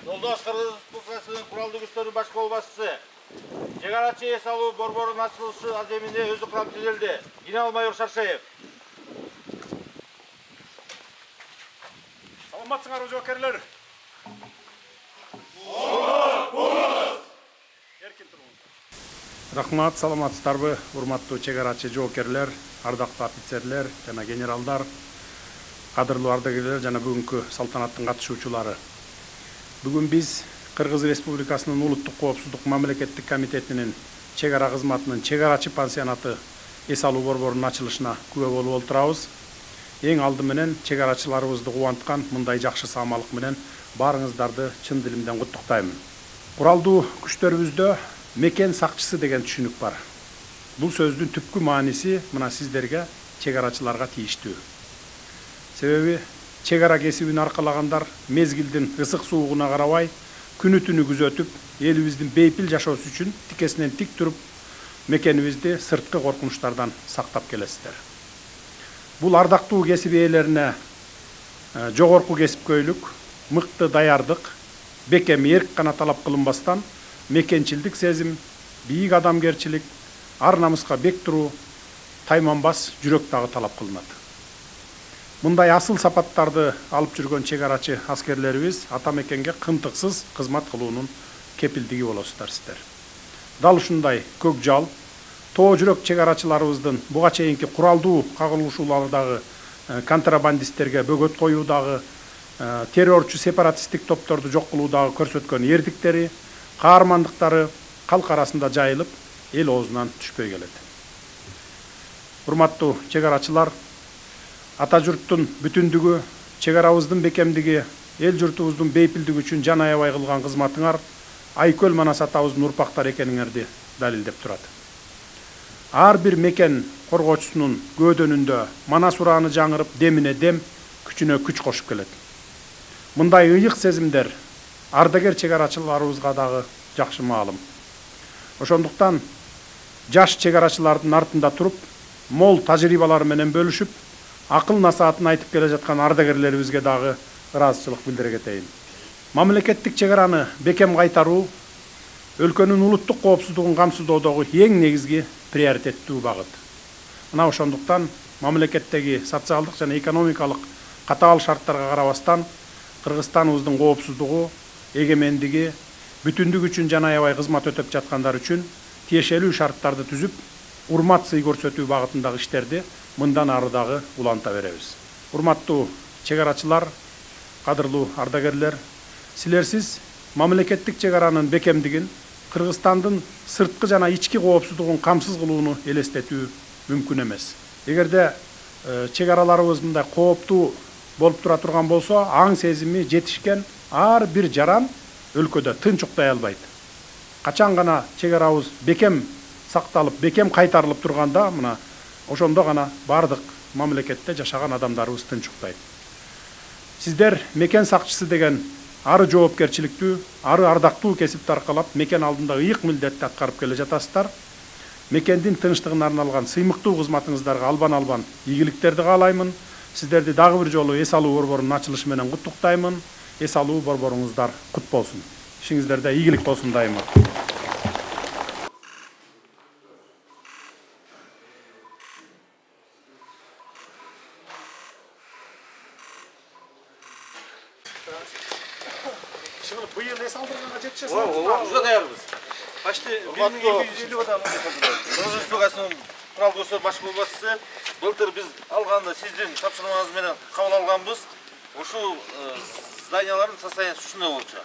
Жолдош Кыргыз Республикасынын Куралдуу күчтөрүн баш колбашчысы чек-арачы эс алуу борборунун ачылышы аземине өзү курам түзүлдү. Генерал-майор Шаршаев. Саламатсыңарбы жоокерлер? Рахмат, саламатсыздарбы, урматтуу чек-арачы жоокерлер, ардактуу офицерлер жана генералдар, кадырлуу ардагерлер жана бүгүнкү салтанаттын катышуучулары. Бүгүн биз Кыргыз Республикасынын Улуттук коопсуздук мамлекеттик комитетинин чек-ара кызматынын чек-арачы пансионаты эс алуу борборунун ачылышына күбө болуп отурабыз. Эң алды менен чек-арачыларыбызды кубанткан мындай жакшы саамалык менен баарыңыздарды чын дилимден куттуктаймын. Куралдуу күчтөрүбүздө мекен сакчысы деген түшүнүк бар. Бул сөздүн түпкү мааниси мына сиздерге чек-арачыларга тийиштүү. Себеби чек-ара кесибин аркалагандар мезгилдин ысык суугуна карабай күнү түнү күзөтүп, элибиздин бейпил жашоосу үчүн тикесинен тик туруп, мекенибизди сырткы коркунучтардан сактап келесиздер. Бул ардактуу кесип ээлерине жогорку кесипкөйлүк, мыкты даярдык, бекем эрк гана талап кылынбастан, мекенчилдик сезим, бийик адамгерчилик, ар намыска бек туруу, тайманбас жүрөк дагы талап кылынат. Мындай асыл сапаттарды алып жүргөн чек-арачы аскерлерибиз ата мекенге кымтыксыз кызмат кылуунун кепилдиги болосуздар сиздер. Дал ушундай көк жал, тоо жүрөк чек-арачыларыбыздын буга чейинки куралдуу кагылышуулардагы контрабандисттерге бөгөт коюудагы, террорчу сепаратисттик топторду жок кылуудагы көрсөткөн эрдиктери, каармандыктары калк арасында жайылып, эл оозунан түшпөй келет. Урматтуу чек-арачылар, ата журттун бүтүндүгү, чек-арабыздын бекемдиги, эл журтубуздун бейпилдиги үчүн жан аябай кылган кызматыңар Айкөл Манас атабыздын урпактары экениңерди далилдеп турат. Ар бир мекен коргоочусунун көөдөнүндө Манас урааны жаңырып, демине дем, күчүнө күч кошуп келет. Мындай ыйык сезимдер ардагер чек-арачыларыбызга дагы жакшы маалым. Ошондуктан жаш чек-арачылардын артында туруп, мол тажрыйбалары менен бөлүшүп, акыл насаатын айтып келе жаткан ардагерлерибизге дагы ыраазычылык билдире кетейин. Мамлекеттик чек-араны бекем кайтаруу өлкөнүн улуттук коопсуздугун камсыздоодогу эң негизги приоритеттүү багыт. Мына ошондуктан мамлекеттеги социалдык жана экономикалык катаал шарттарга карабастан Кыргызстаныбыздын коопсуздугу, эгемендиги, бүтүндүк үчүн жан аябай кызмат өтөп жаткандар үчүн тиешелүү шарттарды түзүп, урмат сый көрсөтүү багытындагы иштерди мындан ары дагы уланта беребиз. Урматтуу чек-арачылар, кадырлуу ардагерлер, силерсиз мамлекеттик чек-аранын бекемдигин, Кыргызстандын сырткы жана ички коопсуздугун камсыз кылууну элестетүү мүмкүн эмес. Эгерде чек-араларыбыз мындай кооптуу болуп тура турган болсо, аң сезими жетишкен ар бир жаран өлкөдө тынч уктай албайт. Качан гана чек-арабыз бекем сакталып, бекем кайтарылып турганда, мына ошондо гана бардык мамлекетте жашаган адамдарыбыз тынч уктайт. Сиздер мекен сакчысы деген ары жоопкерчиликтүү, ары ардактуу кесипти аркалап, мекен алдында ыйык милдетти аткарып келе жатасыздар. Мекендин тынчтыгына арналган сыймыктуу кызматыңыздарга албан-албан ийгиликтерди каалаймын. Сиздерди дагы бир жолу эс алуу борборунун ачылышы менен куттуктаймын. Эс алуу борборуңуздар кут болсун. Ишиңиздерде ийгилик болсун дайыма. Быйыл эс алдырганга жетишесиз. Уже даярбыз. Почти 1250 адам. Кыргыз Республикасынын Куралдуу күчтөр баш колбашчысы, былтыр биз алганда сиздин тапшырмаңыз менен кабыл алганбыз. Ушул зданиялардын состояниясы ушундай болчу.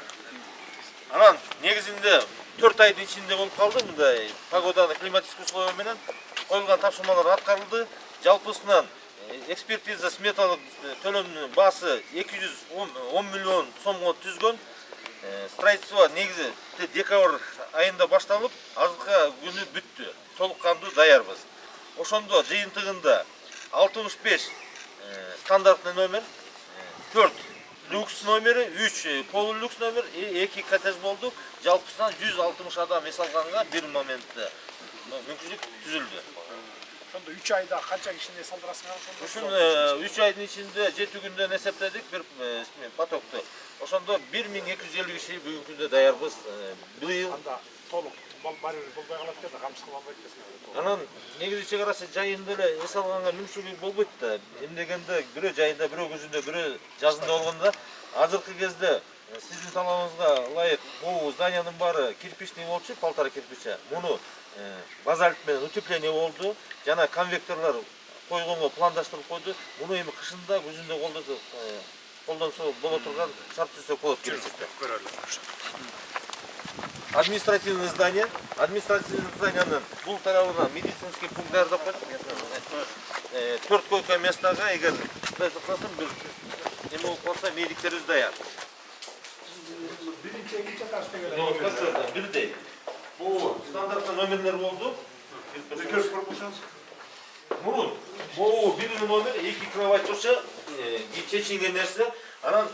Анан негизинде 4 айдын ичинде болуп калды, мындай погоданы климатический условия менен коюлган тапшырмалар аткарылды. Жалпысынан экспертиза сметалык төлөмүнүн баасы 210 миллион сомго түзгөн. Строительство негизи декабрь айында башталып, азыркы күнү бүттү. Толук кандуу даярбыз. Ошондо жыйынтыгында 65 стандартный номер, 4 люкс номери, 3 полулюкс номер, 2 коттедж болду. Жалпысынан 160 адам эс алганга бир моментте мүмкүнчүлүк түзүлдү. Ошондо 3 айда канча кишини эс алдырасыңар ошондо? Ушун 3 айдын ичинде 7 күндөн эсептедик бир потокту. Ошондо 1250 киши бүгүнкү күндө даярбыз. Быйыл Анда толук барыбир болбой калат экен да, камсыз кыла албайт экенсиң. анан негизи чек арасы жайында эле эс алганга мүмкүнчүлүк болбойт да. Эмнегенде бирөө жайында, бирөө көзүндө, бирөө жазында болгондо азыркы кезде сиздин талабыңызга ылайык бул зданиянын баары кирпичный болчу, полтора кирпича. Муну базальт менен утепление болду. Жана конвекторлор койгонго пландаштырып койду. Муну эми кышында көзүндө колдонсо боло турган шарт түзсөк болот келечекте. Административный здание. Административный зданиянын бул тарабынан медицинский пункт даярдап койдук. 4 койка местага эгер Кудай сактасын бир эме болуп калса медиктерибиз даяр. Биринчи, экинчи этажда келет. Бирдей. Бул стандартный номерлер болду. Мурун бул биринчи номер 2 кровать турчу, чечилген нерсе. Анан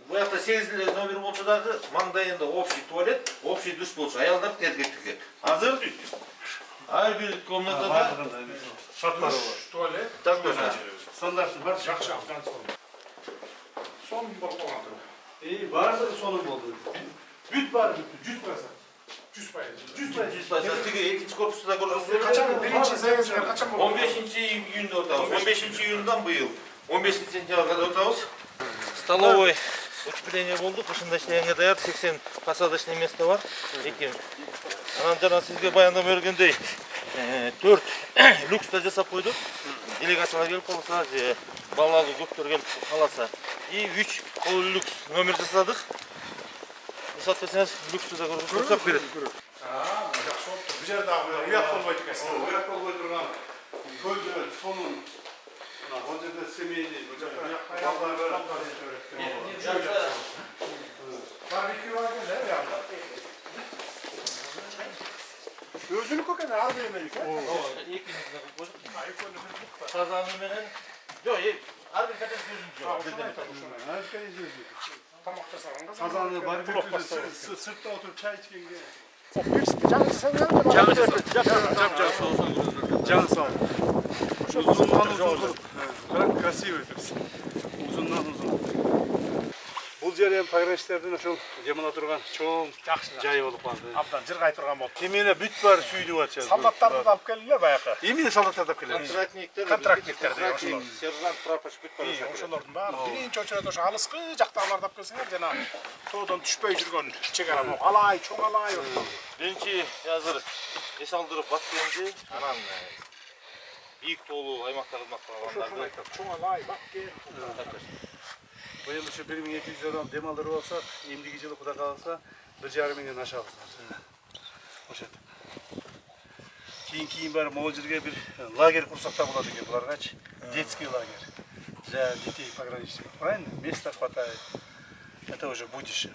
бу жакта 8 номер болчу дагы маңдайында общий туалет, общий душ болчу. Аялдар эркектики. Азыр ар бир комнатада Шарттары бар. Туалет. так точно. Стандарты бар. Жакшы абдан сон болуп калган тургу. Бардыр соның болды. Бүт баары бүттү, 100%. 100%. Тиги экинчи корпусту да көргөнсүздөр. Качан биринчи заездер качан болот? 15-июнда отабыз. 15-июндан быйыл. 15-сентябрга отабыз. Столовой утепление болду. Кышында иштегенге даяр 80 посадочный место бар. Анан жана сизге баяндап бергендей 4 люкста жасап койдук. Делегациялар келип калса, же балалары көптөр келип каласа. И 3 люкс номер жасадык. Соответственно, люксты да көрсөтүп берет. Жакшы болупту. Бул жерде дагы уят болбойт экенсиң. Уят болбой турган көлдө сонун ол жерде семейный бул жакта Барбекю бар экен, да? Өзүнүкү экен, ар бир меники. Экинчисине койдук. Казаны менен жок, ар бир категория өзүнчө. Тамак жасаганга казаны барбекюде сыртта отуруп чай ичкенге жаңы сал. Uzundan uzun. Çok krasivdir. Uzundan uzun. Бул жер эми пограничтердин ошол жемана турган чоң жайы болуп калды. абдан жыргай турган болуп. Кемеле бүт бар сүйдүп атышат. Солдаттарды да алып келдилер баягы. Эмне солдаттарды алып келет? Контрактниктер, сержант, прапорщик бүт бар. Ошолордун баары биринчи очередь ошо алыскы жактагыларды алып келсеңер, жана тоодон түшпөй жүргөн чек ара алай, чоң алай. Биринчи азыр эс алдырып Баткенди, анан бийик тоолуу аймакта кызмат кылгандарды Чоң алай, Баткен. Быйыл ушу 1200 адам дем алдырып алсак, эмдиги жылы Кудай кааласа 1,5 миңден ашабыз. Ошо. Кийин бар могул жерге бир лагерь курсак да болот экен буларгачы. Детский лагерь. Для детей пограничников. Правильно? Места хватает. Это уже будущее.